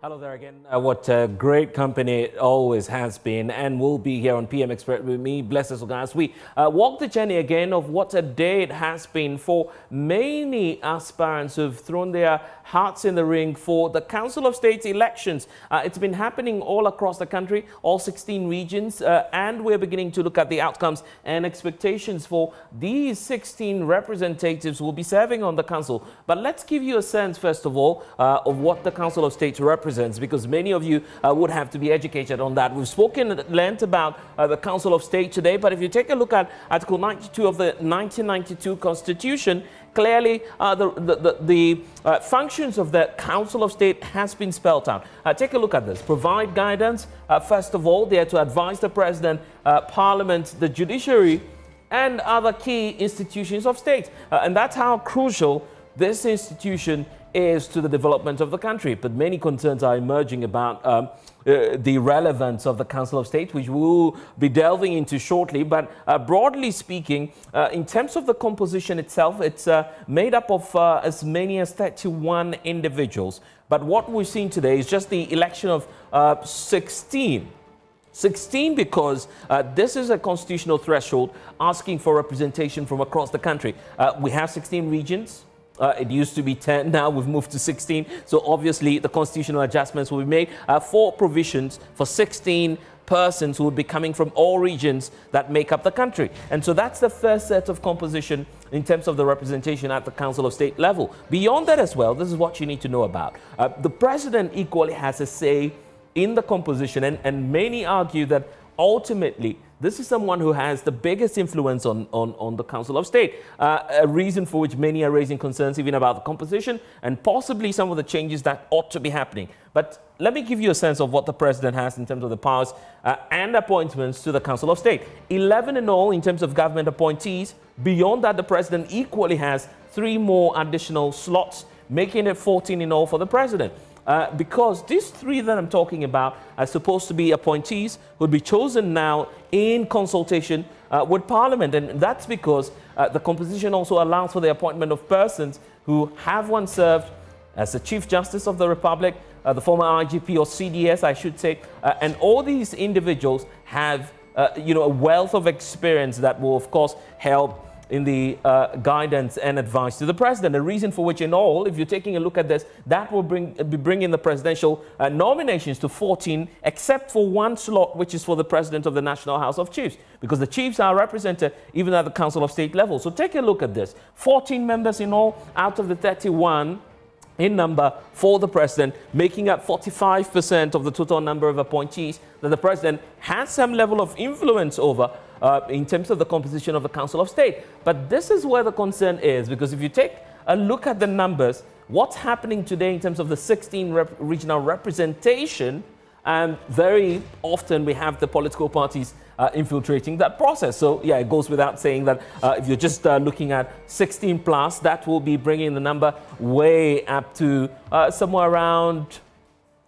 Hello there again. What a great company it always has been and will be here on PM Express with me, Blessed Ogas. We walk the journey again of what a day it has been for many aspirants who've thrown their hearts in the ring for the Council of State elections. It's been happening all across the country, all 16 regions, and we're beginning to look at the outcomes and expectations for these 16 representatives who will be serving on the council. But let's give you a sense, first of all, of what the Council of State represents, because many of you would have to be educated on that. We've spoken at length about the Council of State today, but if you take a look at Article 92 of the 1992 Constitution, clearly the functions of the Council of State has been spelled out. Take a look at this. Provide guidance. First of all, they are to advise the President, Parliament, the judiciary, and other key institutions of state. And that's how crucial this institution is to the development of the country. But many concerns are emerging about the relevance of the Council of State, which we'll be delving into shortly. But broadly speaking, in terms of the composition itself, it's made up of as many as 31 individuals. But what we're seeing today is just the election of 16. 16 because this is a constitutional threshold asking for representation from across the country. We have 16 regions. It used to be 10, now we've moved to 16. So obviously the constitutional adjustments will be made. 4 provisions for 16 persons who will be coming from all regions that make up the country. And so that's the first set of composition in terms of the representation at the Council of State level. Beyond that as well, this is what you need to know about. The President equally has a say in the composition, and many argue that ultimately this is someone who has the biggest influence on the Council of State, a reason for which many are raising concerns even about the composition and possibly some of the changes that ought to be happening. But let me give you a sense of what the President has in terms of the powers and appointments to the Council of State. 11 in all in terms of government appointees. Beyond that, the President equally has 3 more additional slots, making it 14 in all for the President. Because these 3 that I'm talking about are supposed to be appointees who would be chosen now in consultation with Parliament. And that's because the composition also allows for the appointment of persons who have once served as the Chief Justice of the Republic, the former IGP or CDS, I should say. And all these individuals have a wealth of experience that will, of course, help in the guidance and advice to the President. The reason for which in all, if you're taking a look at this, that will be bringing the presidential nominations to 14, except for 1 slot, which is for the President of the National House of Chiefs, because the chiefs are represented even at the Council of State level. So take a look at this. 14 members in all out of the 31 in number for the President, making up 45% of the total number of appointees that the President has some level of influence over in terms of the composition of the Council of State. But this is where the concern is, because if you take a look at the numbers, what's happening today in terms of the 16 regional representation, very often we have the political parties infiltrating that process. So yeah, it goes without saying that if you're just looking at 16 plus, that will be bringing the number way up to somewhere around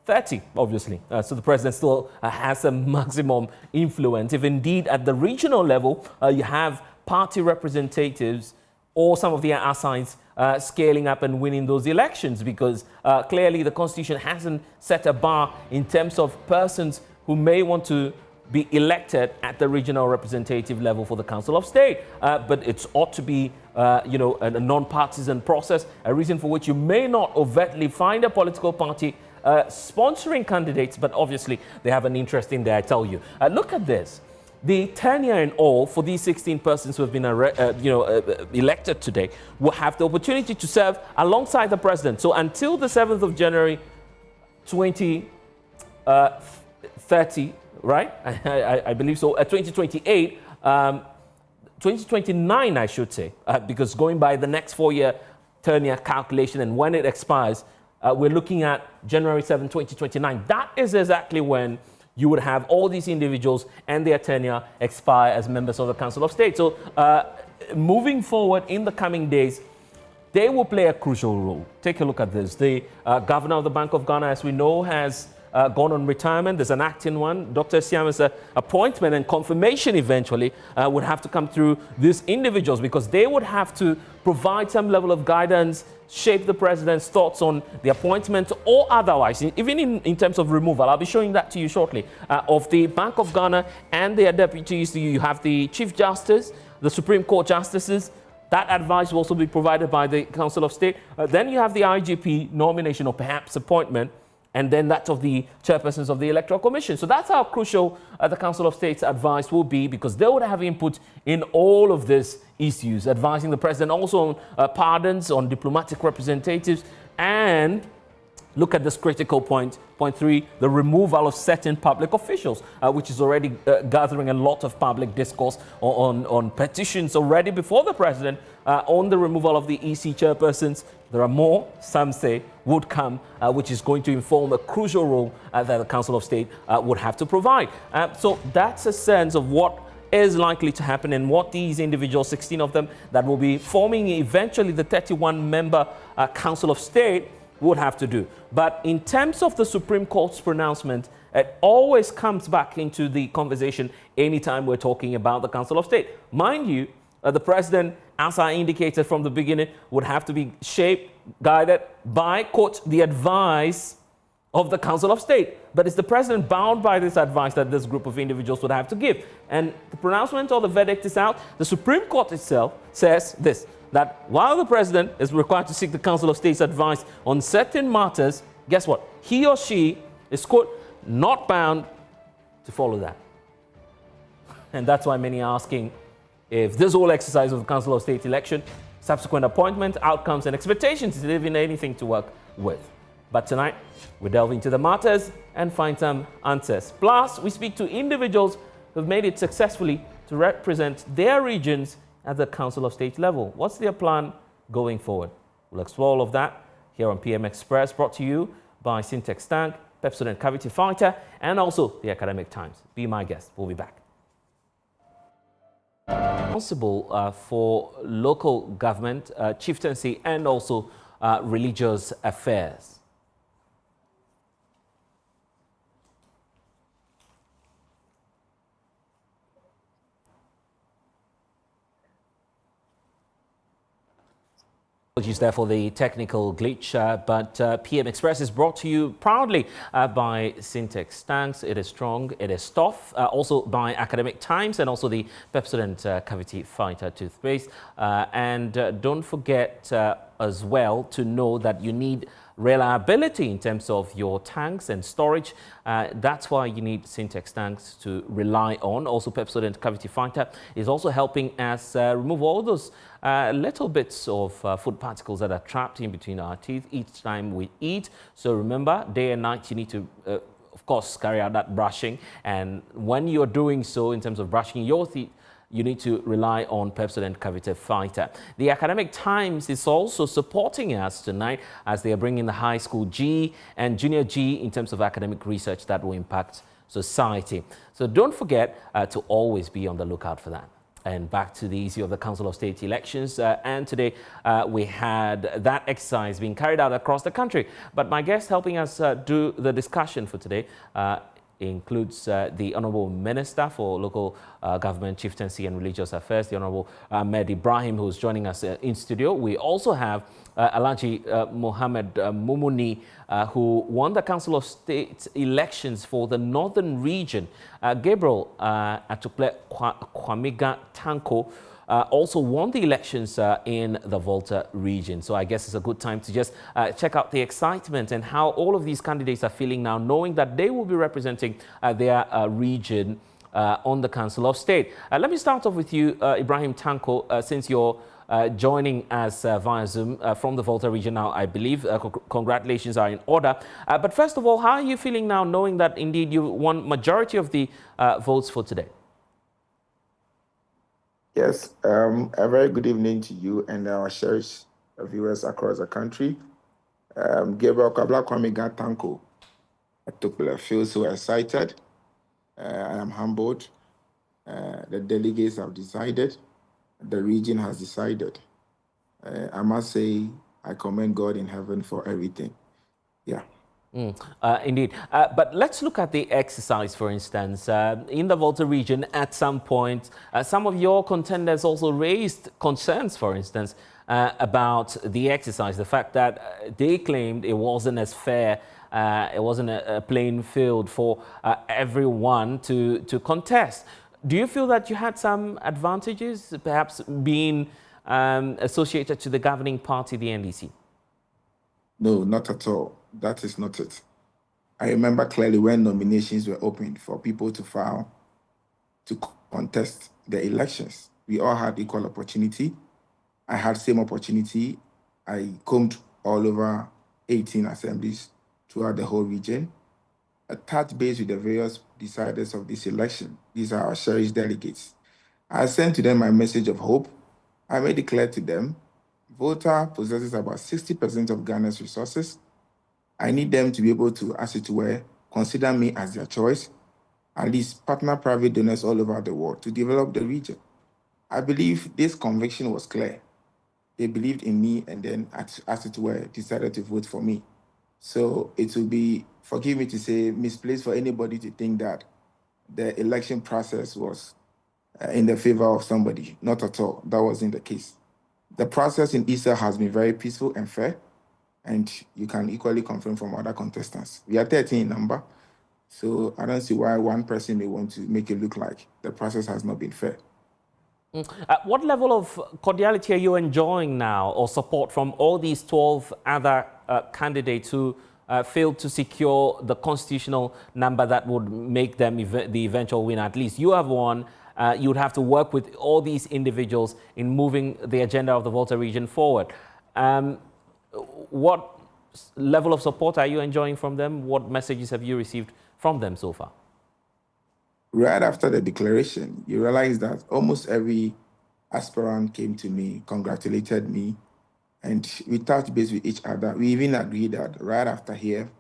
30, obviously. So the President still has a maximum influence. If indeed at the regional level you have party representatives or some of the assigns scaling up and winning those elections, because clearly the Constitution hasn't set a bar in terms of persons who may want to be elected at the regional representative level for the Council of State. But it ought to be a non-partisan process, a reason for which you may not overtly find a political party sponsoring candidates, but obviously they have an interest in there, I tell you. Look at this. The tenure in all for these 16 persons who have been elected today will have the opportunity to serve alongside the President. So until the 7th of January 2030, right? I believe so. 2028, 2029, I should say, because going by the next 4-year tenure calculation and when it expires, we're looking at January 7, 2029. That is exactly when you would have all these individuals and their tenure expire as members of the Council of State. So moving forward in the coming days, they will play a crucial role. Take a look at this. The governor of the Bank of Ghana, as we know, has gone on retirement. There's an acting one. Dr. Siama's appointment and confirmation eventually would have to come through these individuals, because they would have to provide some level of guidance, shape the president's thoughts on the appointment or otherwise, even in terms of removal. I'll be showing that to you shortly. Of the Bank of Ghana and their deputies, you have the Chief Justice, the Supreme Court Justices. That advice will also be provided by the Council of State. Then you have the IGP nomination or perhaps appointment, and then that of the chairpersons of the Electoral Commission. So that's how crucial the Council of State's advice will be, because they would have input in all of these issues, advising the president also on pardons, on diplomatic representatives, and look at this critical point, point 3, the removal of certain public officials, which is already gathering a lot of public discourse on petitions already before the president on the removal of the EC chairpersons. There are more, some say, would come, which is going to inform a crucial role that the Council of State would have to provide. So that's a sense of what is likely to happen and what these individuals, 16 of them, that will be forming eventually the 31-member Council of State, would have to do. But in terms of the Supreme Court's pronouncement, it always comes back into the conversation anytime we're talking about the Council of State. Mind you, the president, as I indicated from the beginning, would have to be shaped, guided by, quote, the advice of the Council of State. But is the president bound by this advice that this group of individuals would have to give? And the pronouncement or the verdict is out. The Supreme Court itself says this, that while the president is required to seek the Council of State's advice on certain matters, guess what? He or she is, quote, not bound to follow that. And that's why many are asking if this whole exercise of the Council of State election, subsequent appointment, outcomes, and expectations is even anything to work with. But tonight, we delve into the matters and find some answers. Plus, we speak to individuals who've made it successfully to represent their regions at the Council of State level. What's their plan going forward? We'll explore all of that here on PM Express, brought to you by Syntex Tank, Pepsodent Cavity Fighter, and also the Academic Times. Be my guest. We'll be back. Responsible for local government, chieftaincy, and also religious affairs. Apologies there for the technical glitch, but PM Express is brought to you proudly by Syntex Tanks. It is strong, it is tough. Also by Academic Times and also the Pepsodent Cavity Fighter toothpaste. And don't forget as well to know that you need reliability in terms of your tanks and storage. That's why you need Syntex tanks to rely on. Also, Pepsodent Cavity Fighter is also helping us remove all those little bits of food particles that are trapped in between our teeth each time we eat. So remember, day and night, you need to of course carry out that brushing, and when you're doing so in terms of brushing your teeth, you need to rely on Pepsodent Cavity Fighter. The Academic Times is also supporting us tonight as they are bringing the high school G and junior G in terms of academic research that will impact society. So don't forget to always be on the lookout for that. And back to the issue of the Council of State elections. And today we had that exercise being carried out across the country. But my guest helping us do the discussion for today includes the Honourable Minister for Local Government, Chieftaincy and Religious Affairs, the Honourable Ahmed Ibrahim, who's joining us in studio. We also have Alhaji Mohammed Mumuni, who won the Council of State elections for the Northern Region. Gabriel Atukle Kwamiga Tanko also won the elections in the Volta region. So I guess it's a good time to just check out the excitement and how all of these candidates are feeling now, knowing that they will be representing their region on the Council of State. Let me start off with you, Ibrahim Tanko, since you're joining us via Zoom from the Volta region now, I believe. Congratulations are in order. But first of all, how are you feeling now, knowing that indeed you won majority of the votes for today? Yes, a very good evening to you and our cherished viewers across the country. Gabriel Kwamiga Tanko, I feel so excited. I am humbled. The delegates have decided. The region has decided. I must say, I commend God in heaven for everything. Yeah. Indeed. But let's look at the exercise, for instance. In the Volta region, at some point, some of your contenders also raised concerns, for instance, about the exercise, the fact that they claimed it wasn't as fair, it wasn't a playing field for everyone to contest. Do you feel that you had some advantages, perhaps being associated to the governing party, the NDC? No, not at all. That is not it. I remember clearly when nominations were opened for people to file to contest the elections. We all had equal opportunity. I had same opportunity. I combed all over 18 assemblies throughout the whole region. I touched base with the various deciders of this election. These are our cherished delegates. I sent to them my message of hope. I made it clear to them, Volta possesses about 60% of Ghana's resources. I need them to be able to, as it were, consider me as their choice, at least partner private donors all over the world to develop the region. I believe this conviction was clear. They believed in me and then, as it were, decided to vote for me. So it will be, forgive me to say, misplaced for anybody to think that the election process was in the favor of somebody. Not at all. That wasn't the case. The process in ISA has been very peaceful and fair, and you can equally confirm from other contestants. We are 13 in number, so I don't see why one person may want to make it look like the process has not been fair. What level of cordiality are you enjoying now, or support from all these 12 other candidates who failed to secure the constitutional number that would make them the eventual winner? At least you have won. You would have to work with all these individuals in moving the agenda of the Volta region forward. What level of support are you enjoying from them? What messages have you received from them so far? Right after the declaration, you realize that almost every aspirant came to me, congratulated me, and we touched base with each other. We even agreed that right after here,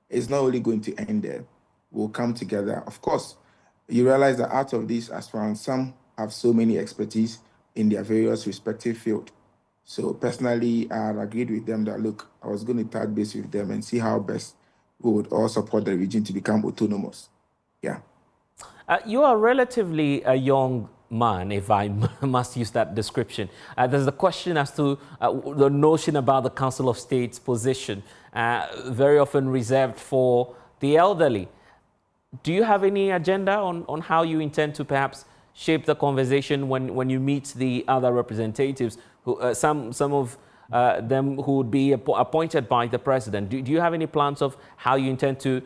it's not only going to end there. We'll come together. Of course, you realize that out of these aspirants, some have so many expertise in their various respective field. So personally, I had agreed with them that, look, I was going to touch base with them and see how best we would all support the region to become autonomous. Yeah. You are relatively a young man, if I must use that description. There's the question as to the notion about the Council of State's position, very often reserved for the elderly. Do you have any agenda on how you intend to perhaps shape the conversation when you meet the other representatives, who, some of them who would be appointed by the president? Do you have any plans of how you intend to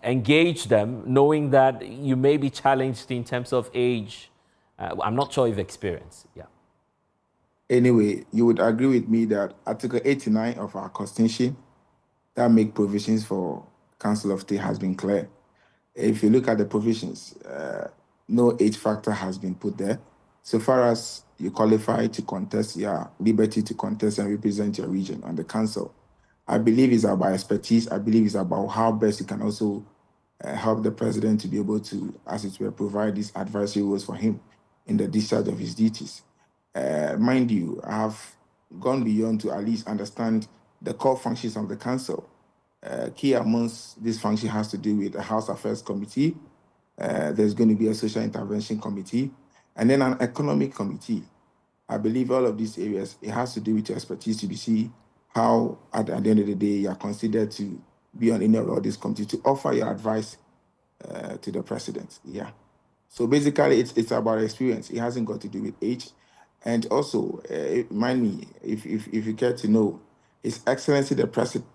engage them, knowing that you may be challenged in terms of age? I'm not sure if experience. Yeah. Anyway, you would agree with me that Article 89 of our Constitution that make provisions for Council of State has been clear. If you look at the provisions, no age factor has been put there. So far as you qualify to contest, your liberty to contest and represent your region on the council. I believe it's about expertise. I believe it's about how best you can also help the president to be able to, as it were, provide these advisory roles for him in the discharge of his duties. Mind you, I have gone beyond to at least understand the core functions of the council. Key amongst this function has to do with the House Affairs Committee. There's going to be a Social Intervention Committee, and then an Economic Committee. I believe all of these areas, it has to do with your expertise to be see how, at the end of the day, you are considered to be on any of all these committees to offer your advice to the president. Yeah. So basically, it's about experience. It hasn't got to do with age. And also, mind me, if you care to know, His Excellency the President.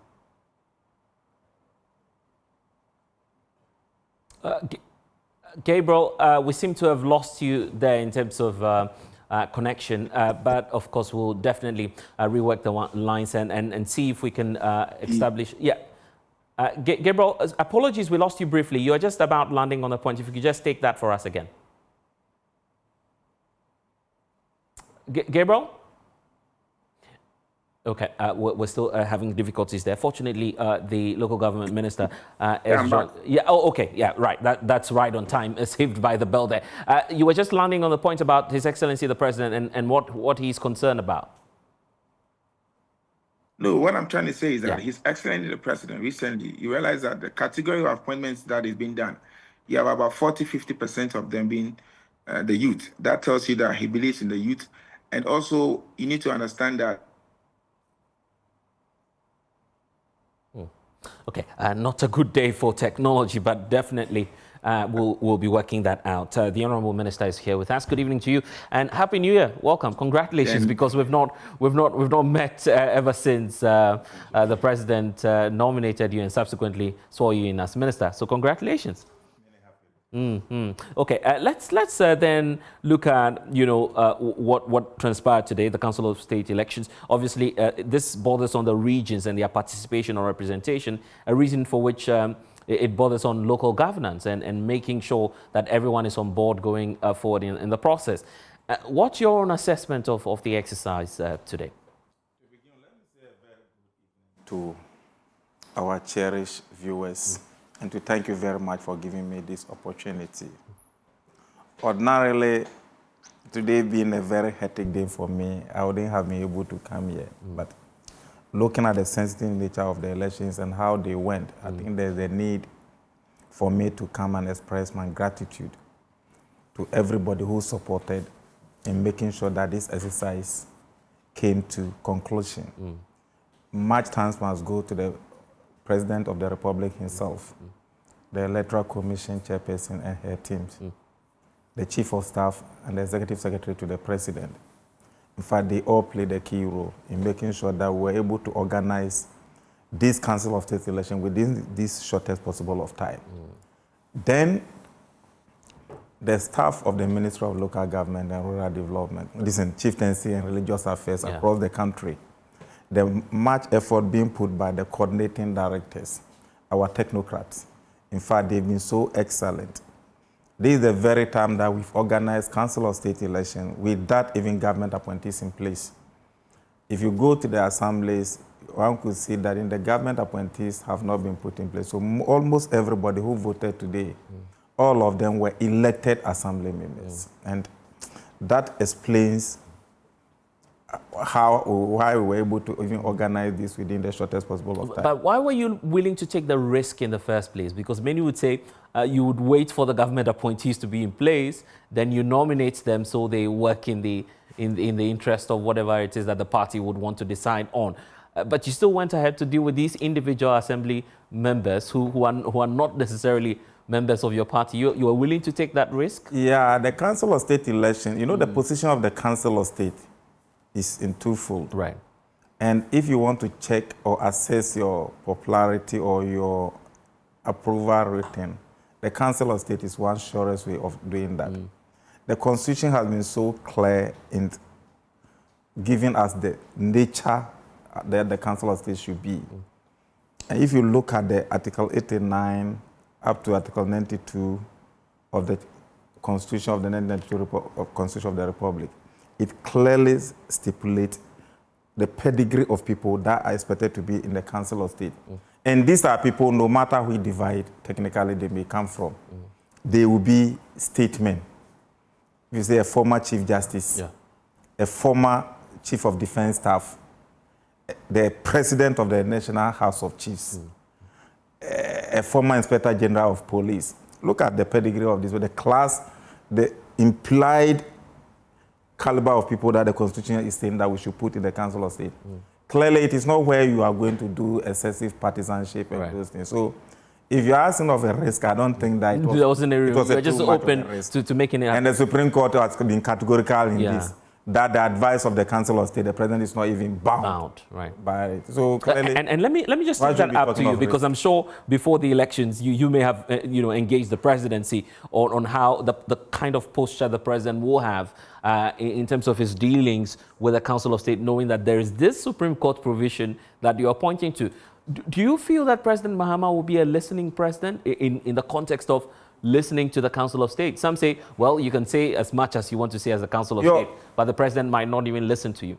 Gabriel, we seem to have lost you there in terms of connection, but of course we'll definitely rework the lines and see if we can establish. Yeah, Gabriel, apologies, we lost you briefly. You are just about landing on the point. If you could just take that for us again. Gabriel? Okay, we're still having difficulties there. Fortunately, the local government minister yeah, oh, okay, yeah, right. That's right on time, saved by the bell there. You were just landing on the point about His Excellency the President and what he's concerned about. No, what I'm trying to say is that Yeah. His Excellency the President recently, you realize that the category of appointments that is being done, you have about 40–50% of them being the youth. That tells you that he believes in the youth. And also, you need to understand that. Okay, not a good day for technology, but definitely we'll be working that out. The Honourable Minister is here with us. Good evening to you, and Happy New Year. Welcome, congratulations, because we've not met ever since the President nominated you and subsequently swore you in as Minister. So congratulations. Okay, let's then look at what transpired today, the Council of State elections. Obviously, this borders on the regions and their participation or representation, a reason for which it borders on local governance and making sure that everyone is on board going forward in the process. What's your own assessment of the exercise today? To begin, let me say a very good evening to our cherished viewers. And to thank you very much for giving me this opportunity. Ordinarily, today being a very hectic day for me, I wouldn't have been able to come here. But looking at the sensitive nature of the elections and how they went, I think there's a need for me to come and express my gratitude to everybody who supported in making sure that this exercise came to conclusion. Much thanks must go to the President of the Republic himself, the Electoral Commission chairperson and her teams, the Chief of Staff and the Executive Secretary to the President. In fact, they all played a key role in making sure that we were able to organize this Council of State election within this shortest possible of time. Then, the staff of the Ministry of Local Government and Rural Development, chieftaincy and religious affairs across the country, the much effort being put by the coordinating directors, our technocrats. In fact, they've been so excellent. This is the very time that we've organized Council of State election with that even government appointees in place. If you go to the assemblies, one could see that in the government appointees have not been put in place. So almost everybody who voted today, all of them were elected assembly members. And that explains why we were able to even organize this within the shortest possible of time. But why were you willing to take the risk in the first place? Because many would say you would wait for the government appointees to be in place, then you nominate them so they work in the interest of whatever it is that the party would want to decide on. But you still went ahead to deal with these individual assembly members who are not necessarily members of your party. You are willing to take that risk? Yeah, the Council of State election, the position of the Council of State is in twofold. Right. And if you want to check or assess your popularity or your approval rating, the Council of State is one surest way of doing that. The Constitution has been so clear in giving us the nature that the Council of State should be. And if you look at the Article 89 up to Article 92 of the Constitution of the 1992 Constitution of the Republic, it clearly stipulates the pedigree of people that are expected to be in the Council of State. And these are people, no matter which divide technically they may come from, they will be statesmen. You say a former Chief Justice, a former Chief of Defense Staff, the President of the National House of Chiefs, a former Inspector General of Police. Look at the pedigree of this, the class, the implied caliber of people that the Constitution is saying that we should put in the Council of State. Clearly, it is not where you are going to do excessive partisanship and those things. So, if you're asking of a risk, I don't think that it was You're just open to making it happen. And the Supreme Court has been categorical in this, that the advice of the Council of State, the President is not even bound by it. So clearly, and let me just take that up to you, because I'm sure before the elections you may have engaged the presidency on how the kind of posture the president will have in terms of his dealings with the Council of State, knowing that there is this Supreme Court provision that you're pointing to. Do you feel that President Mahama will be a listening president in the context of listening to the Council of State? Some say, well, you can say as much as you want to say as the Council of State, but the president might not even listen to you.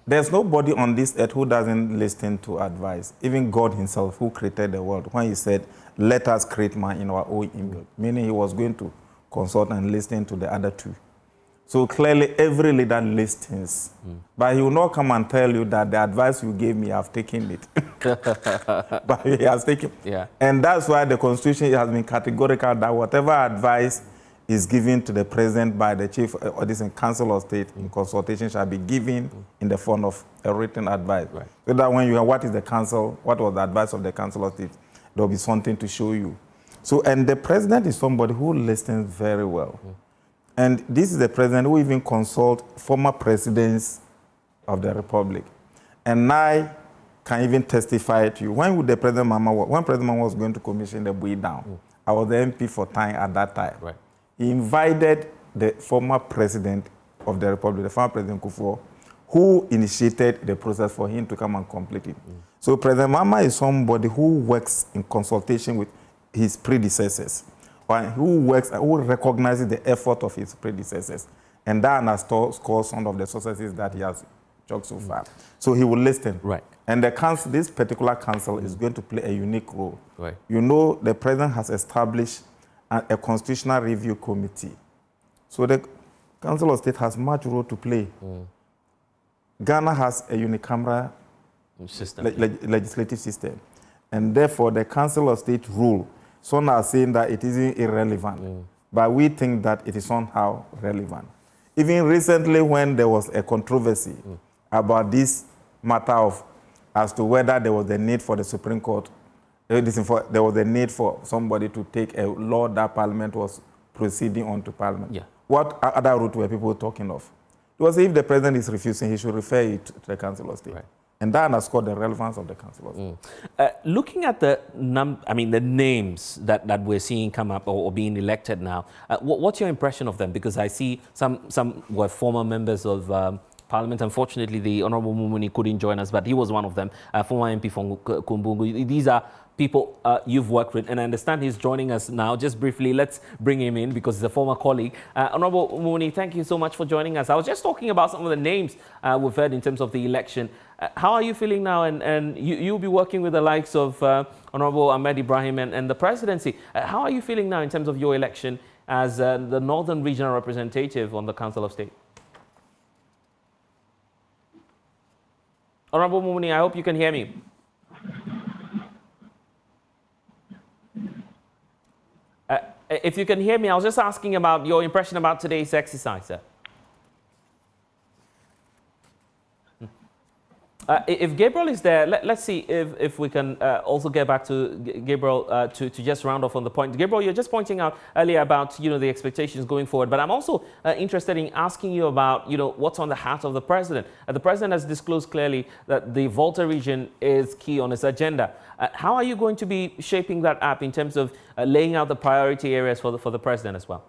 There's nobody on this earth who doesn't listen to advice. Even God himself, who created the world, when he said, let us create man in our own image, meaning he was going to consult and listen to the other two. So clearly, every leader listens. But he will not come and tell you that the advice you gave me, I've taken it. But he has taken. Yeah. And that's why the Constitution has been categorical that whatever advice is given to the President by the Chief Auditor and Council of State in consultation shall be given in the form of a written advice. Right. So that when you have what is the Council, what was the advice of the Council of State, there will be something to show you. So, and the President is somebody who listens very well. And this is the President who even consults former presidents of the Republic. And I can even testify to you. When President Mahama was going to commission the Bui down, I was the MP for time at that time. Right. He invited the former president of the Republic, the former President Kufuor, who initiated the process for him to come and complete it. So President Mahama is somebody who works in consultation with his predecessors, or who recognizes the effort of his predecessors. And that has caused some of the successes that he has achieved so far. So he will listen. Right. And the council, this particular council is going to play a unique role. Right. You know, the president has established a constitutional review committee. So the Council of State has much role to play. Ghana has a unicameral System. legislative system. And therefore, the Council of State rule, some are saying that it isn't irrelevant. But we think that it is somehow relevant. Even recently, when there was a controversy about this matter of as to whether there was a need for the Supreme Court, there was a need for somebody to take a law that Parliament was proceeding on to Parliament. Yeah. What other route were people talking of? It was if the President is refusing, he should refer it to the Council of State. Right. And that underscored the relevance of the Council of State. Looking at the the names that we're seeing come up or being elected now, what's your impression of them? Because I see some were former members of Parliament. Unfortunately, the Honorable Mumuni couldn't join us, but he was one of them, former MP from Kumbungu. These are people you've worked with, and I understand he's joining us now. Just briefly, let's bring him in because he's a former colleague. Honorable Mumuni, thank you so much for joining us. I was just talking about some of the names we've heard in terms of the election. How are you feeling now? And you'll be working with the likes of Honorable Ahmed Ibrahim and the presidency. How are you feeling now in terms of your election as the Northern Regional Representative on the Council of State? Honorable Mumuni, I hope you can hear me. If you can hear me, I was just asking about your impression about today's exercise, sir. If Gabriel is there, let's see if we can also get back to Gabriel to just round off on the point. Gabriel, you're just pointing out earlier about the expectations going forward, but I'm also interested in asking you about what's on the heart of the president. The president has disclosed clearly that the Volta region is key on his agenda. How are you going to be shaping that up in terms of laying out the priority areas for the president as well?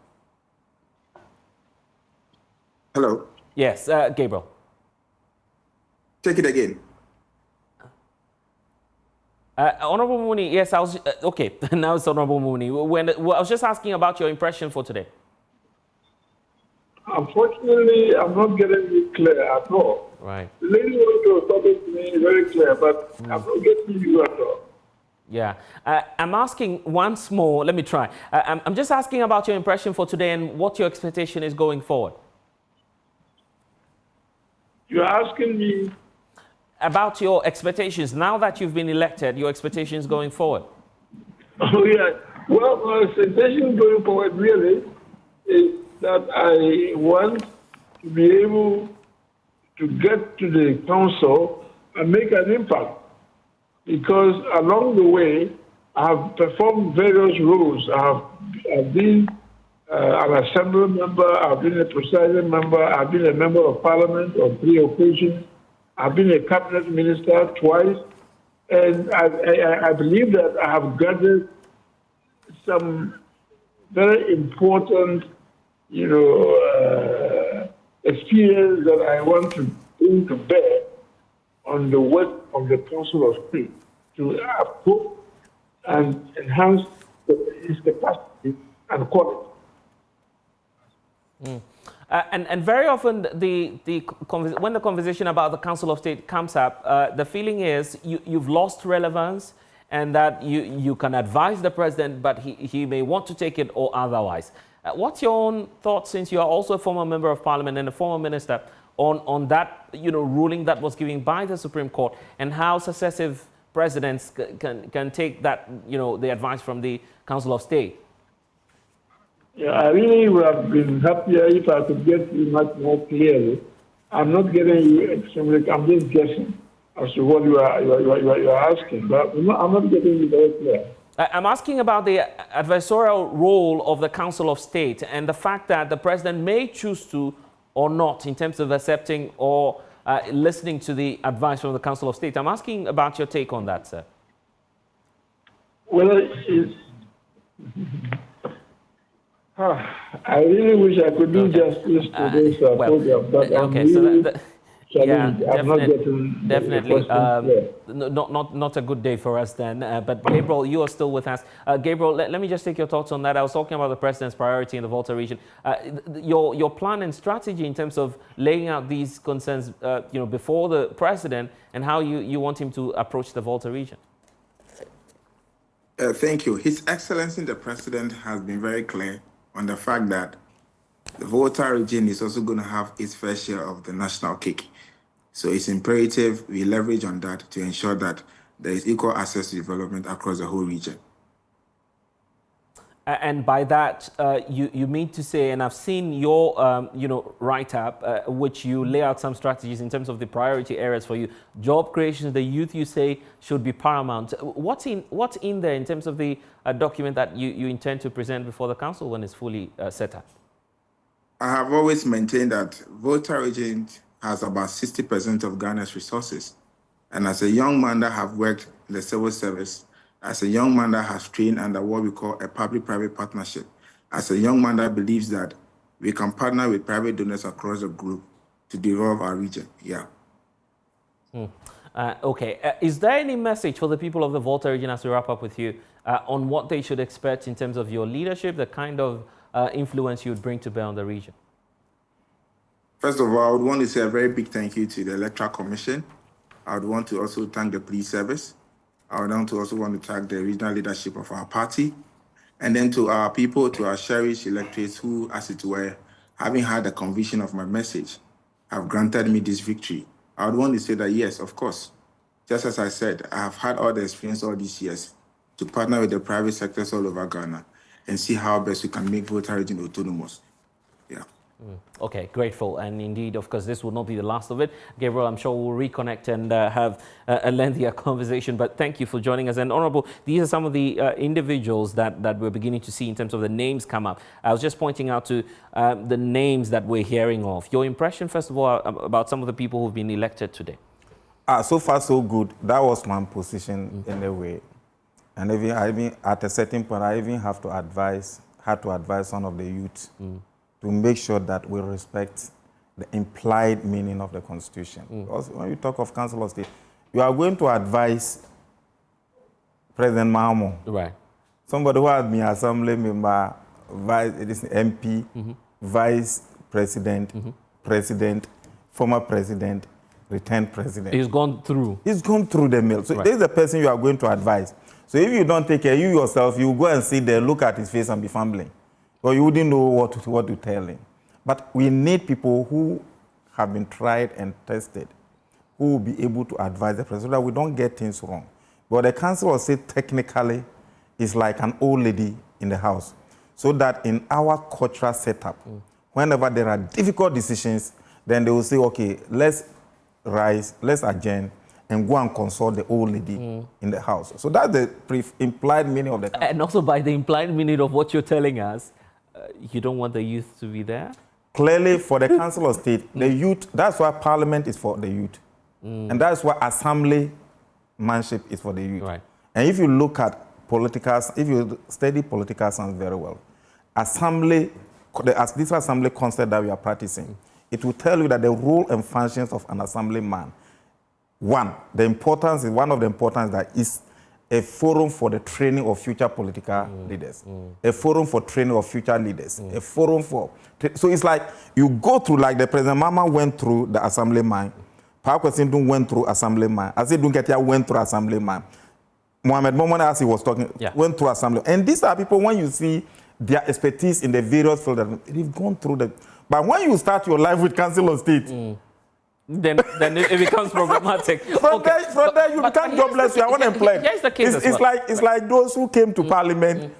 Hello. Yes, Gabriel. Take it again. Honorable Muni, yes, I was okay. Now it's Honorable Muni. I was just asking about your impression for today. Unfortunately, I'm not getting it clear at all. Right. The lady was talking to me very clear, but I'm not getting you at all. Yeah. I'm asking once more. Let me try. I'm just asking about your impression for today and what your expectation is going forward. You're asking me about your expectations now that you've been elected, your expectations going forward. Oh, yeah. Well, my expectation going forward really is that I want to be able to get to the council and make an impact. Because along the way, I have performed various roles. I've been an assembly member, I've been a presiding member, I've been a member of parliament on 3 occasions. I've been a cabinet minister twice, and I believe that I have gathered some very important, experience that I want to bring to bear on the work of the Council of State to uphold and enhance its capacity and quality. And very often, when the conversation about the Council of State comes up, the feeling is you've lost relevance and that you can advise the president, but he may want to take it or otherwise. What's your own thoughts, since you are also a former member of parliament and a former minister, on that ruling that was given by the Supreme Court, and how successive presidents can take that the advice from the Council of State? Yeah, I really would have been happier if I could get you much more clearly. I'm not getting you extremely. I'm just guessing as to what you are asking, but I'm not getting you very clear. I'm asking about the adversarial role of the Council of State and the fact that the president may choose to or not in terms of accepting or listening to the advice from the Council of State. I'm asking about your take on that, sir. Well, I really wish I could do justice to this program, but okay, I'm definitely. Not a good day for us then. But Gabriel, you are still with us. Gabriel, let me just take your thoughts on that. I was talking about the president's priority in the Volta region. Your plan and strategy in terms of laying out these concerns, before the president, and how you want him to approach the Volta region. Thank you. His Excellency the President has been very clear on the fact that the Volta region is also going to have its fair share of the national cake. So it's imperative we leverage on that to ensure that there is equal access to development across the whole region. And by that, you mean to say, and I've seen your write-up, which you lay out some strategies in terms of the priority areas for you. Job creation, the youth, you say, should be paramount. What's in there in terms of the document that you intend to present before the council when it's fully set up? I have always maintained that Volta region has about 60% of Ghana's resources. And as a young man that have worked in the civil service, as a young man that has trained under what we call a public-private partnership, as a young man that believes that we can partner with private donors across the group to develop our region. Yeah. Okay. Is there any message for the people of the Volta region, as we wrap up with you, on what they should expect in terms of your leadership, the kind of influence you would bring to bear on the region? First of all, I would want to say a very big thank you to the Electoral Commission. I would want to also thank the police service. I would also want to thank the regional leadership of our party. And then to our people, to our cherished electorates who, as it were, having had the conviction of my message, have granted me this victory. I would want to say that, yes, of course, just as I said, I have had all the experience all these years to partner with the private sectors all over Ghana and see how best we can make Volta region autonomous. Yeah. Okay, grateful. And indeed, of course, this will not be the last of it. Gabriel, I'm sure we'll reconnect and have a lengthier conversation, but thank you for joining us. And Honorable, these are some of the individuals that we're beginning to see in terms of the names come up. I was just pointing out to the names that we're hearing of. Your impression, first of all, about some of the people who've been elected today? So far, so good. That was my position in a way. And even at a certain point, I even had to advise some of the youth to make sure that we respect the implied meaning of the Constitution. Because when you talk of Council of State, you are going to advise President Mahmoud, right? Somebody who has been assembly member, MP, vice president, president, former president, returned president. He's gone through. He's gone through the mill. So this is the person you are going to advise. So if you don't take care, you yourself, you go and sit there, look at his face and be fumbling. Or you wouldn't know what to tell him. But we need people who have been tried and tested, who will be able to advise the president so that we don't get things wrong. But the Council of State technically is like an old lady in the house. So that in our cultural setup, whenever there are difficult decisions, then they will say, okay, let's rise, let's adjourn, and go and consult the old lady in the house. So that's the implied meaning of the Council. And also by the implied meaning of what you're telling us, you don't want the youth to be there? Clearly, for the Council of State, the youth, that's why Parliament is for the youth. And that's why assemblymanship is for the youth. Right. And if you look at if you study political science very well, this assembly concept that we are practicing, it will tell you that the role and functions of an assemblyman, one of the importance that is a forum for the training of future political leaders, a forum for training of future leaders, a forum for... So it's like you go through, like the President Mama went through the assemblyman, Pakwesin went through assemblyman, Aziz Dunketia went through assemblyman, Mohamed Momone, as he was talking, went through assembly. And these are people, when you see their expertise in the various fields. They've gone through the... But when you start your life with Council of State, then it becomes problematic. From there you become jobless, you are unemployed. Here's the case It's like those who came to Parliament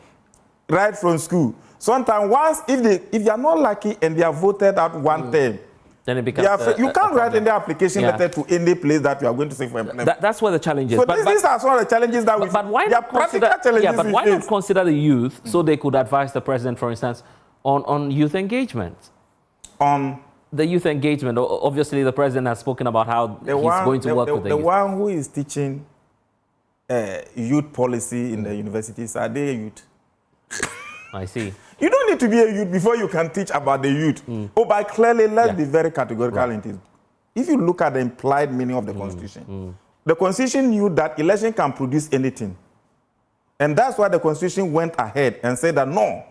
right from school. Sometimes if they are not lucky and they are voted out one term, then it becomes you can't write in the application letter to any place that you are going to seek for employment. That's where the challenge is. So these are some of the challenges that we see. But why not consider the youth so they could advise the president, for instance, on youth engagement? On the youth engagement, obviously the president has spoken about how he's going to work with the youth. The one who is teaching youth policy in the universities, are they a youth? I see. You don't need to be a youth before you can teach about the youth. But clearly, let's be very categorical in this. If you look at the implied meaning of the Constitution, the Constitution knew that election can produce anything. And that's why the Constitution went ahead and said that no,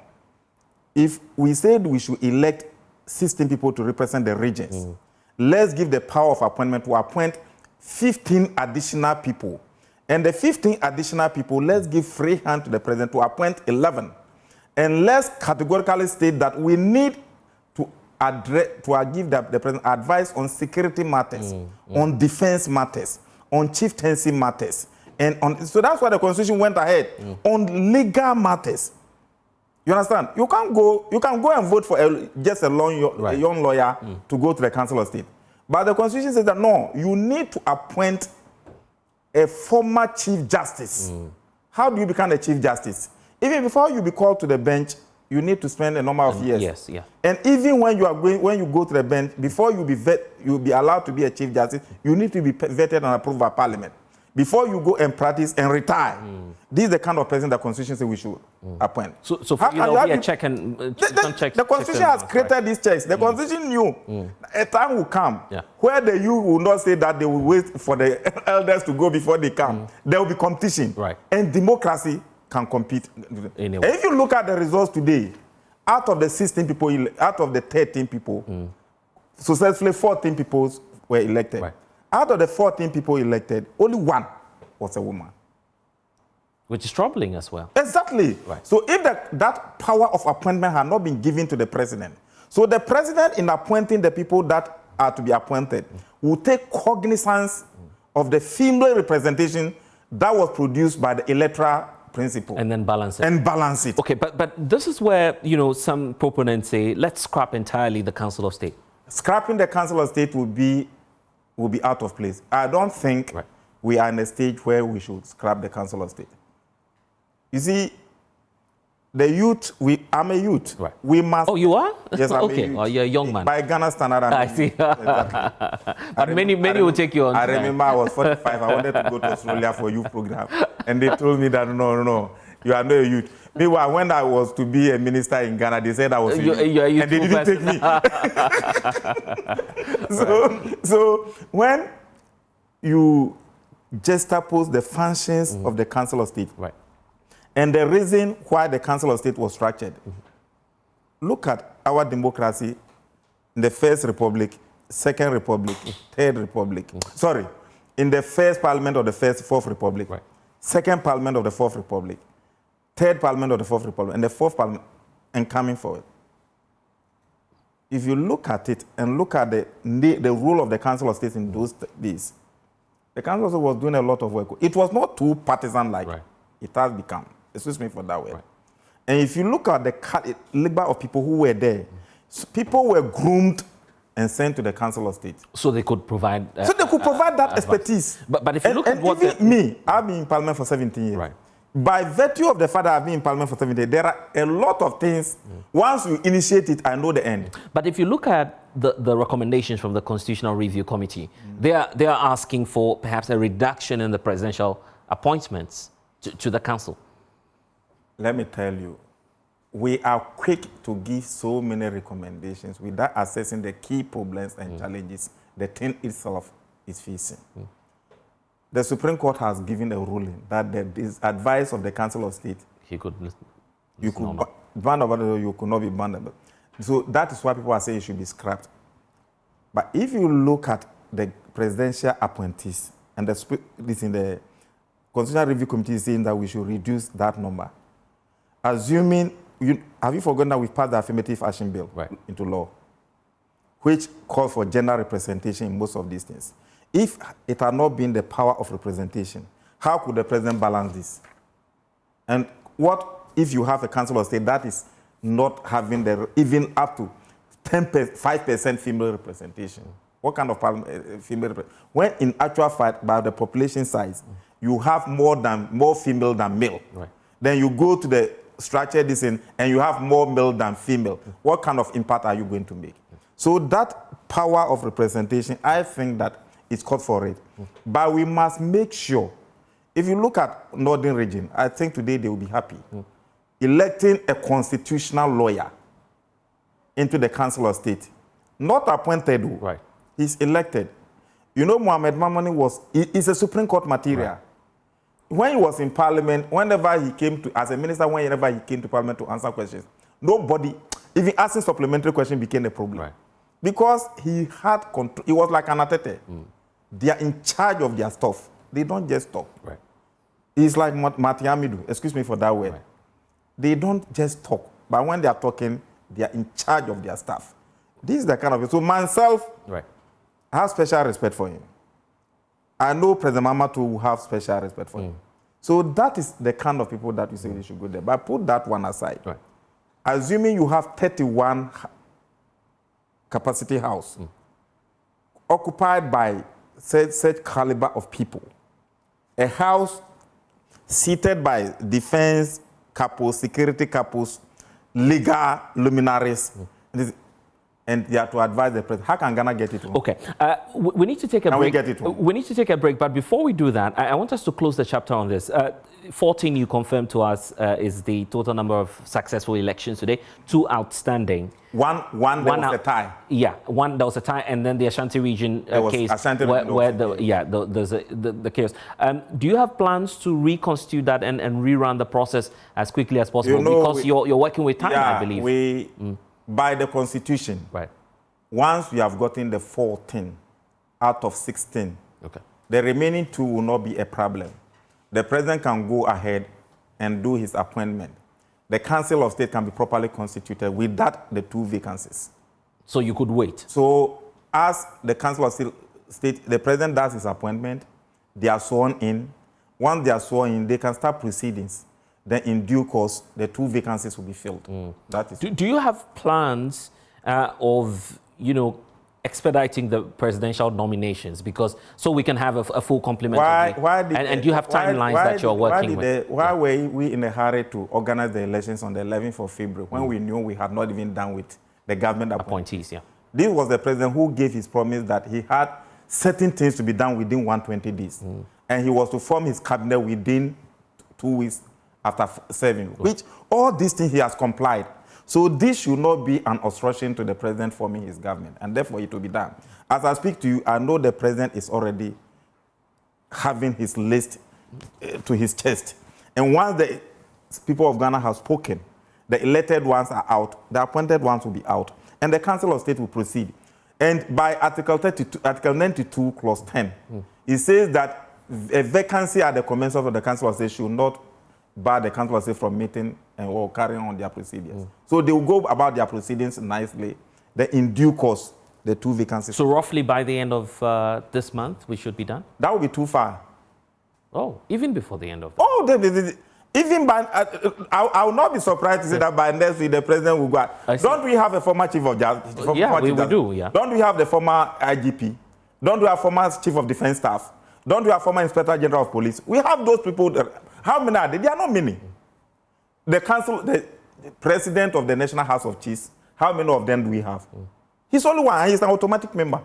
if we said we should elect 16 people to represent the regions, let's give the power of appointment to appoint 15 additional people. And the 15 additional people, let's give free hand to the president to appoint 11. And let's categorically state that we need to give the president advice on security matters, on defense matters, on chieftaincy matters. So that's why the Constitution went ahead on legal matters. You understand? You can go and vote for just a young lawyer to go to the Council of State. But the Constitution says that no, you need to appoint a former Chief Justice. How do you become a Chief Justice? Even before you be called to the bench, you need to spend a number of years. Yes, yeah. And even when you go to the bench, before you'll be allowed to be a Chief Justice, you need to be vetted and approved by Parliament. Before you go and practice and retire, this is the kind of person the Constitution says we should appoint. So for you, there'll be a check and the Constitution has created these checks. The Constitution knew a time will come where the youth will not say that they will wait for the elders to go before they come. There will be competition. Right. And democracy can compete. Anyway. And if you look at the results today, out of the 16 people, out of the 13 people, successfully 14 people were elected. Right. Out of the 14 people elected, only one was a woman. Which is troubling as well. Exactly. Right. So if that power of appointment had not been given to the president, so the president in appointing the people that are to be appointed will take cognizance of the female representation that was produced by the electoral principle. And then balance it. And balance it. Okay, but this is where, some proponents say, let's scrap entirely the Council of State. Scrapping the Council of State will be out of place. I don't think we are in a stage where we should scrap the Council of State. You see, the youth, I'm a youth. Right. We must... Oh, you are? Yes, I'm okay. a youth. Oh, you're a young man. By Ghana standard, I see. Exactly. But many will take you on. I remember I was 45. I wanted to go to Australia for a youth program. And they told me that, no, you are not a youth. Meanwhile, when I was to be a minister in Ghana, they said I was a youth. And they didn't take me. So when you juxtapose the functions of the Council of State, right, and the reason why the Council of State was structured, look at our democracy in the First Republic, Second Republic, Third Republic. Sorry, in the First Parliament of the Fourth Republic, right, Second Parliament of the Fourth Republic, Third Parliament of the Fourth Republic, and the Fourth Parliament, and coming forward. If you look at it and look at the role of the Council of State in those days, the Council of State was doing a lot of work. It was not too partisan-like. Right. It has become. Excuse me for that word. Right. And if you look at the labor of people who were there, people were groomed and sent to the Council of State. So they could provide... so they could provide that expertise. But if you look at what... Even me, I've been in Parliament for 17 years. Right. By virtue of the fact that I've been in Parliament for 17 years, there are a lot of things, once you initiate it, I know the end. But if you look at the recommendations from the Constitutional Review Committee, they are asking for perhaps a reduction in the presidential appointments to the council. Let me tell you, we are quick to give so many recommendations without assessing the key problems and challenges the thing itself is facing. The Supreme Court has given a ruling that the advice of the Council of State, you could ban about it, you could not be banned. So that is why people are saying it should be scrapped. But if you look at the presidential appointees, and this in the Constitutional Review Committee is saying that we should reduce that number, assuming have you forgotten that we've passed the affirmative action bill into law, which calls for gender representation in most of these things? If it had not been the power of representation, how could the president balance this? And what if you have a council of state that is not having even up to 5% female representation? What kind of female representation? When in actual fact, by the population size, you have more female than male. Then you go to the structure this in, and you have more male than female. What kind of impact are you going to make? So that power of representation, I think that it's called for it. But we must make sure, if you look at Northern region, I think today they will be happy. Electing a constitutional lawyer into the Council of State, not appointed, he's elected. You know, Mohamed Mamani is a Supreme Court material. When he was in Parliament, whenever he came to, as a minister, whenever he came to Parliament to answer questions, nobody, even asking supplementary questions became a problem. Because he had control, he was like an atete. They are in charge of their stuff. They don't just talk. He's like Matiamidu, excuse me for that word. They don't just talk, but when they are talking, they are in charge of their stuff. This is the kind of, so myself, I have special respect for him. I know President Mamatu will have special respect for him. So that is the kind of people that you say they should go there. But put that one aside. Assuming you have 31 capacity house occupied by such caliber of people, a house seated by defense capos, security capos, legal luminaries, and they are to advise the president. How can Ghana get it wrong? Okay, we need to take a break. We get it wrong? We need to take a break, but before we do that, I want us to close the chapter on this. 14, you confirmed to us, is the total number of successful elections today. 2 outstanding. One there was a tie. Yeah, one there was a tie, and then the Ashanti region case where there's the chaos. Do you have plans to reconstitute that and rerun the process as quickly as possible? You know, because you're working with time, I believe. By the Constitution, once we have gotten the 14 out of 16, the remaining 2 will not be a problem. The president can go ahead and do his appointment. The Council of State can be properly constituted with that, the 2 vacancies. So you could wait? So as the Council of State, the president does his appointment, they are sworn in. Once they are sworn in, they can start proceedings. Then in due course, the 2 vacancies will be filled. That is. Do you have plans of, expediting the presidential nominations? Because so we can have a full complement. And do you have timelines that you're working with? Why were we in a hurry to organize the elections on the 11th of February when we knew we had not even done with the government appointees? This was the president who gave his promise that he had certain things to be done within 120 days. And he was to form his cabinet within 2 weeks after serving, which all these things he has complied. So this should not be an obstruction to the president forming his government, and therefore it will be done. As I speak to you, I know the president is already having his list to his chest. And once the people of Ghana have spoken, the elected ones are out, the appointed ones will be out, and the Council of State will proceed. And by Article 92, Clause 10, it says that a vacancy at the commencement of the Council of State should not bar the Council of State from meeting or carrying on their proceedings. So they will go about their proceedings nicely. Then in due course, the 2 vacancies. So roughly by the end of this month, we should be done? That would be too far. Oh, even before the end of the even by, I will not be surprised to say that by next week the president will go out. Don't we have a former chief of justice? We do, yeah. Don't we have the former IGP? Don't we have former chief of defense staff? Don't we have former inspector general of police? We have those people. How many are they? They are not many. The council, the president of the National House of Chiefs, how many of them do we have? He's only one. He's an automatic member.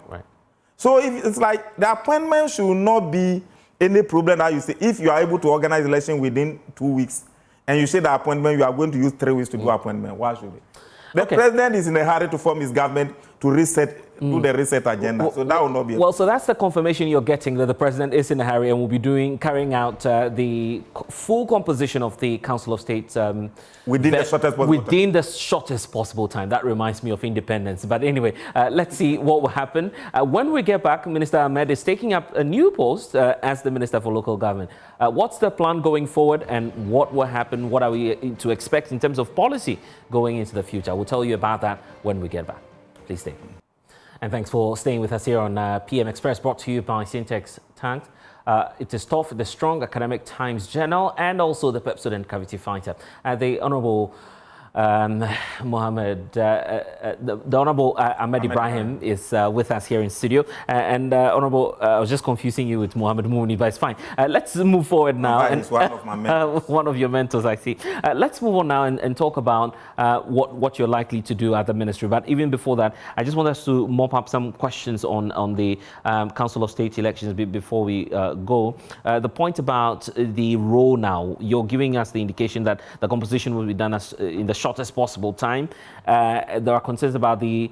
So it's like the appointment should not be any problem that you say. If you are able to organize election within 2 weeks and you say the appointment, you are going to use 3 weeks to do appointment, why should it? The president is in a hurry to form his government to reset, do the reset agenda. So that will not be. Well, so that's the confirmation you're getting that the president is in a hurry and will be carrying out the full composition of the Council of State within the shortest possible time. Within the shortest possible time. That reminds me of independence. But anyway, let's see what will happen. When we get back, Minister Ahmed is taking up a new post as the Minister for Local Government. What's the plan going forward and what will happen? What are we to expect in terms of policy going into the future? We'll tell you about that when we get back. Please stay. And thanks for staying with us here on PM Express, brought to you by Syntex Tank. It is tough, the Strong Academic Times Journal, and also the Pepsodent Cavity Fighter. The Honourable Mohammed, the Honourable Ahmed Ibrahim is with us here in studio. Honourable, I was just confusing you with Mohammed Mouni, but it's fine. Let's move forward now. And one of my mentors. One of your mentors, I see. Let's move on now and talk about what you're likely to do at the ministry. But even before that, I just want us to mop up some questions on the Council of State elections before we go. The point about the role now, you're giving us the indication that the composition will be done as in the shortest possible time. There are concerns about the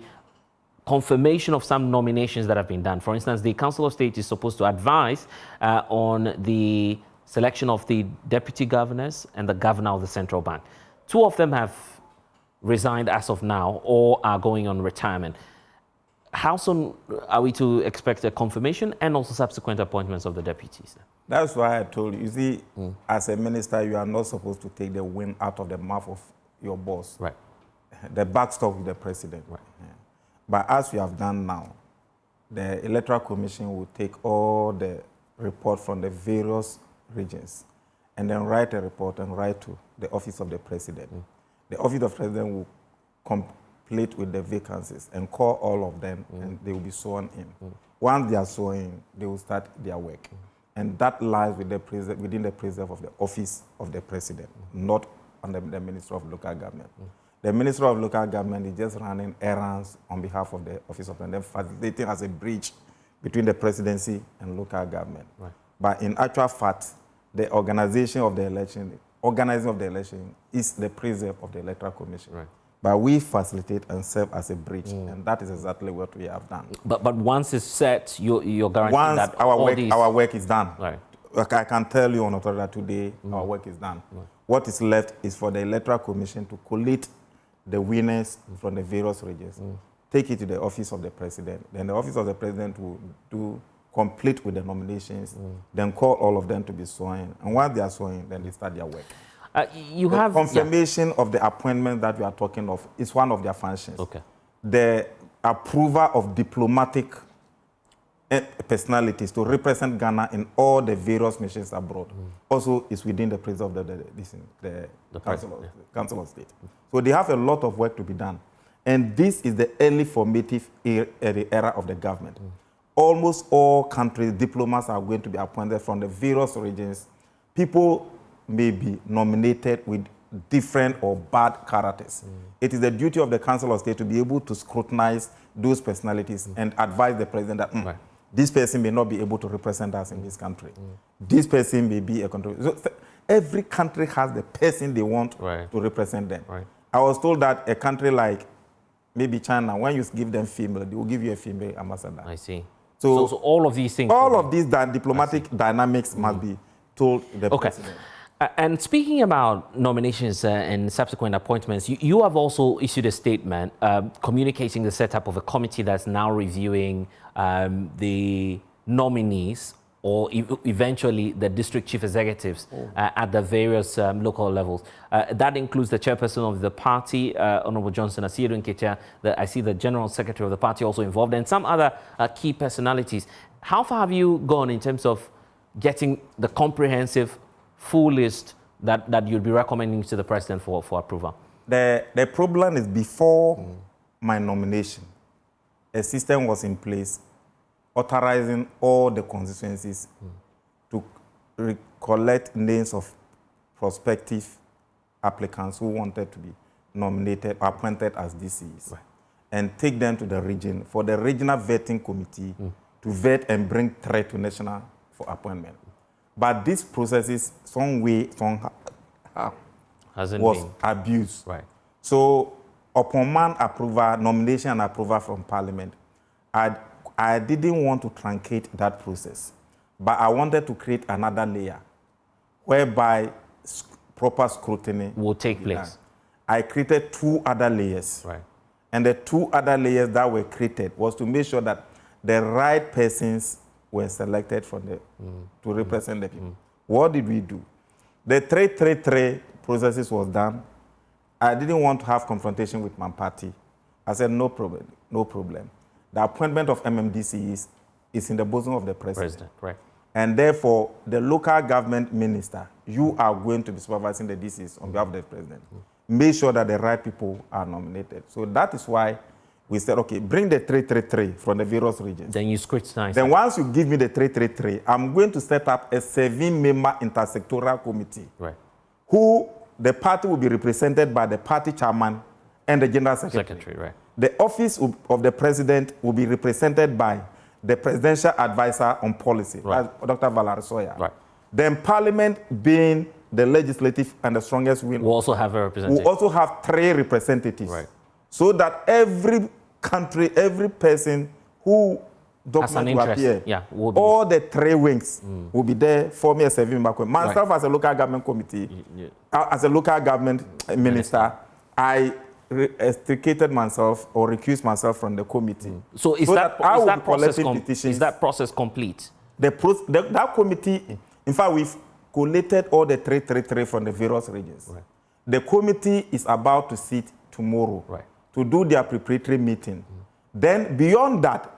confirmation of some nominations that have been done. For instance, the Council of State is supposed to advise on the selection of the deputy governors and the governor of the central bank. Two of them have resigned as of now or are going on retirement. How soon are we to expect a confirmation and also subsequent appointments of the deputies? That's why I told you. You see, as a minister, you are not supposed to take the wind out of the mouth of your boss. Right. The backstop with the president. Right. Yeah. But as we have done now, the Electoral Commission will take all the report from the various regions and then write a report and write to the office of the president. The office of the president will complete with the vacancies and call all of them and they will be sworn in. Once they are sworn in, they will start their work. And that lies with the within the preserve of the office of the president, not on the Minister of Local Government. The Minister of Local Government is just running errands on behalf of the Office of the President, facilitating as a bridge between the presidency and local government. Right. But in actual fact, the organizing of the election is the preserve of the Electoral Commission. Right. But we facilitate and serve as a bridge, and that is exactly what we have done. But once it's set, you're guaranteeing that our work is done. Right. I can tell you on authority that today our work is done. Right. What is left is for the Electoral Commission to collate the winners from the various regions, take it to the office of the president. Then the office of the president will do complete with the nominations, then call all of them to be sworn in. And once they are sworn in, then they start their work. The confirmation of the appointment that we are talking of is one of their functions. Okay. The approval of diplomatic personalities to represent Ghana in all the various missions abroad also is within the presence of the Council of State. So they have a lot of work to be done. And this is the early formative era of the government. Almost all countries, diplomats are going to be appointed from the various regions. People may be nominated with different or bad characters. It is the duty of the Council of State to be able to scrutinize those personalities and advise the president that this person may not be able to represent us in this country. This person may be a country. So every country has the person they want to represent them. Right. I was told that a country like maybe China, when you give them female, they will give you a female ambassador. I see. So all of these things. All of these diplomatic dynamics must be told the president. And speaking about nominations and subsequent appointments, you have also issued a statement communicating the setup of a committee that's now reviewing the nominees or eventually the district chief executives at the various local levels. That includes the chairperson of the party, Honorable Johnson Asiedu Nketia. I see the general secretary of the party also involved, and some other key personalities. How far have you gone in terms of getting the comprehensive full list that you'd be recommending to the president for approval? The problem is before my nomination, a system was in place authorizing all the constituencies to collect names of prospective applicants who wanted to be nominated or appointed as DCs and take them to the region for the regional vetting committee to vet and bring threat to national for appointment. But this process some way, somehow was abused. Right. So upon man approval, nomination and approval from Parliament, I didn't want to truncate that process, but I wanted to create another layer whereby proper scrutiny will take place. Done. I created 2 other layers. Right. And the 2 other layers that were created was to make sure that the right persons were selected from to represent the people. What did we do? The 333 processes was done. I didn't want to have confrontation with my party. I said, no problem, no problem. The appointment of MMDC is in the bosom of the president. Right. And therefore, the local government minister, you are going to be supervising the DCs on behalf of the president. Make sure that the right people are nominated. So that is why we said, okay, bring the 333 from the various regions. Then you scrutinize. Then once you give me the 333, I'm going to set up a 7-member intersectoral committee. Right. Who the party will be represented by the party chairman and the general secretary. Right. The office of the president will be represented by the presidential advisor on policy, right. Dr. Valerie Soya. Right. Then Parliament, being the legislative and the strongest wing, will also have a representative. Will also have 3 representatives. Right. So that every country, every person who document will appear, all the 3 wings will be there for me as a member. Myself, as a local government committee, as a local government minister, I extricated myself or recused myself from the committee. So is that process complete? That committee, in fact, we've collated all the 333 from the various regions. Right. The committee is about to sit tomorrow to do their preparatory meeting. Then beyond that,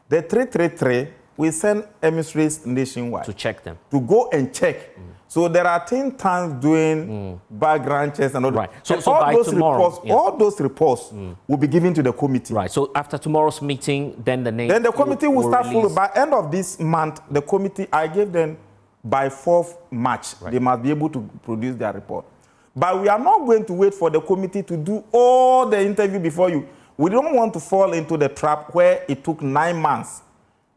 the 333, we send emissaries nationwide. To check them. To go and check. So there are think tanks doing background checks and all that. So all, by those tomorrow, reports, all those reports will be given to the committee. Right. So after tomorrow's meeting, then the committee will start following. By end of this month, the committee, I gave them by 4th March, they must be able to produce their report. But we are not going to wait for the committee to do all the interview before you. We don't want to fall into the trap where it took 9 months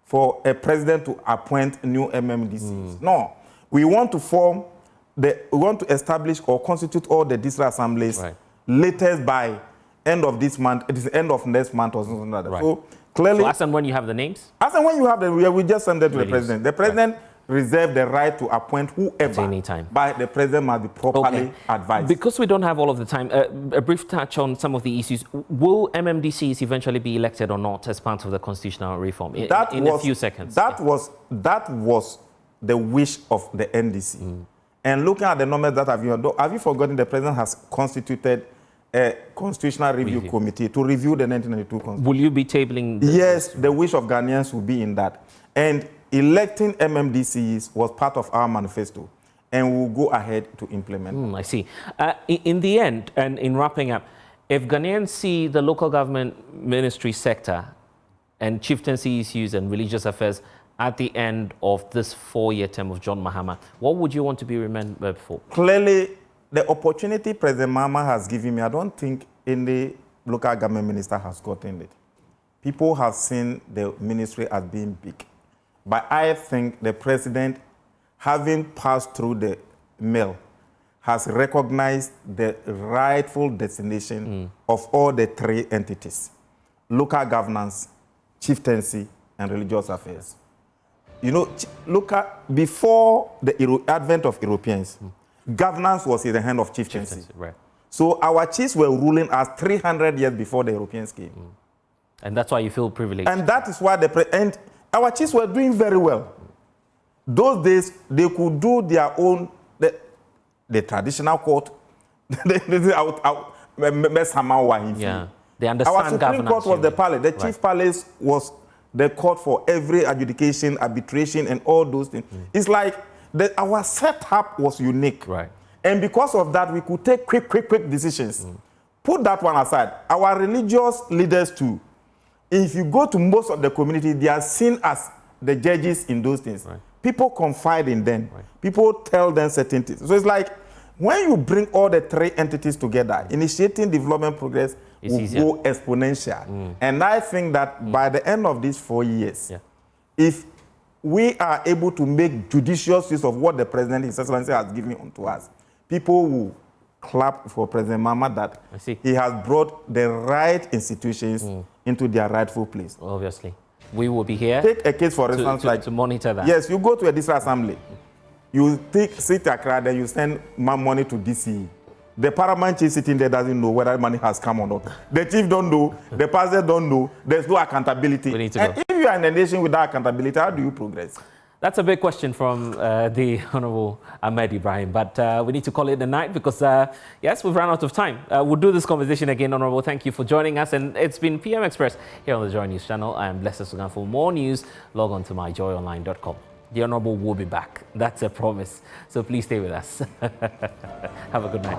for a president to appoint new MMDCs. No. We want to establish or constitute all the district assemblies latest by end of this month. It is end of next month or something like that. So clearly, so as and when you have the names? As and when you have them, we just send them to the president. The president reserves the right to appoint whoever. At any time. But the president must be properly advised. Because we don't have all of the time, a brief touch on some of the issues. Will MMDCs eventually be elected or not as part of the constitutional reform? In a few seconds. That was the wish of the NDC. And looking at the numbers that have you forgotten the president has constituted a constitutional review committee to review the 1992 constitution? Will you be tabling? Yes, the wish of Ghanaians will be in that. And electing MMDCs was part of our manifesto. And we will go ahead to implement. I see. In the end, and in wrapping up, if Ghanaians see the local government ministry sector and chieftaincy issues and religious affairs at the end of this 4-year term of John Mahama, what would you want to be remembered for? Clearly, the opportunity President Mahama has given me, I don't think any local government minister has gotten it. People have seen the ministry as being big. But I think the president, having passed through the mill, has recognized the rightful destination of all the 3 entities: local governance, chieftaincy, and religious affairs. You know, before the advent of Europeans, governance was in the hand of chieftaincy. So our chiefs were ruling us 300 years before the Europeans came. And that's why you feel privileged. And that is why and our chiefs were doing very well. Those days, they could do their own, the traditional court. They understand our Supreme governance. Court was the palace. The chief palace was the court for every adjudication, arbitration, and all those things. It's like our setup was unique. And because of that, we could take quick decisions. Put that one aside. Our religious leaders too, if you go to most of the community, they are seen as the judges in those things. People confide in them. People tell them certain things. So it's like, when you bring all the 3 entities together, initiating development progress will go exponential. And I think that by the end of these 4 years, if we are able to make judicious use of what the President, His Excellency, has given unto us, people will clap for President Mahama that I see. he has brought the right institutions into their rightful place. Obviously. We will be here Take a case, for instance, like to monitor that. Yes, you go to a district assembly. You sit Accra, then you send money to DCE. The paramount chief sitting there doesn't know whether money has come or not. The chief don't know. The president don't know. There's no accountability. We need to and go. if you are in a nation without accountability, how do you progress? That's a big question from the Honorable Ahmed Ibrahim, but we need to call it a night because, yes, we've run out of time. We'll do this conversation again, Honorable. Thank you for joining us, and it's been PM Express here on the Joy News channel. I am Blessed Sugan. For more news, log on to myjoyonline.com. The Honorable will be back. That's a promise. So please stay with us. Have a good night.